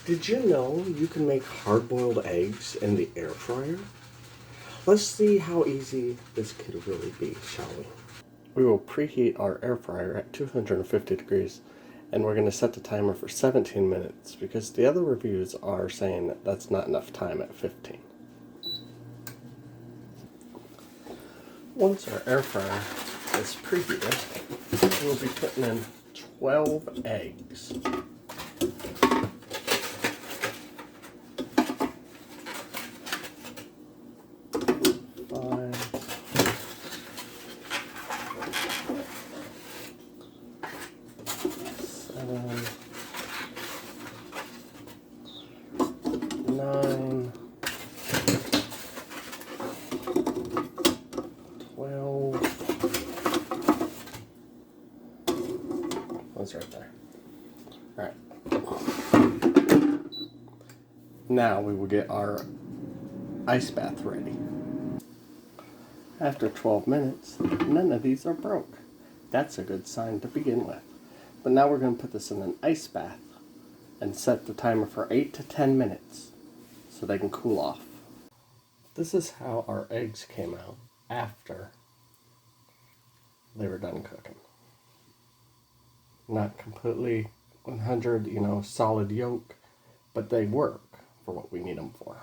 Did you know you can make hard-boiled eggs in the air fryer? Let's see how easy this could really be, shall we? We will preheat our air fryer at 250 degrees, and we're going to set the timer for 17 minutes because the other reviews are saying that that's not enough time at 15. Once our air fryer is preheated, we'll be putting in 12 eggs. 9, 12. That's right there. Alright. Now we will get our ice bath ready. After 12 minutes, none of these are broke. That's a good sign to begin with. But now we're going to put this in an ice bath and set the timer for 8 to 10 minutes so they can cool off. This is how our eggs came out after they were done cooking. Not completely 100, solid yolk, but they work for what we need them for.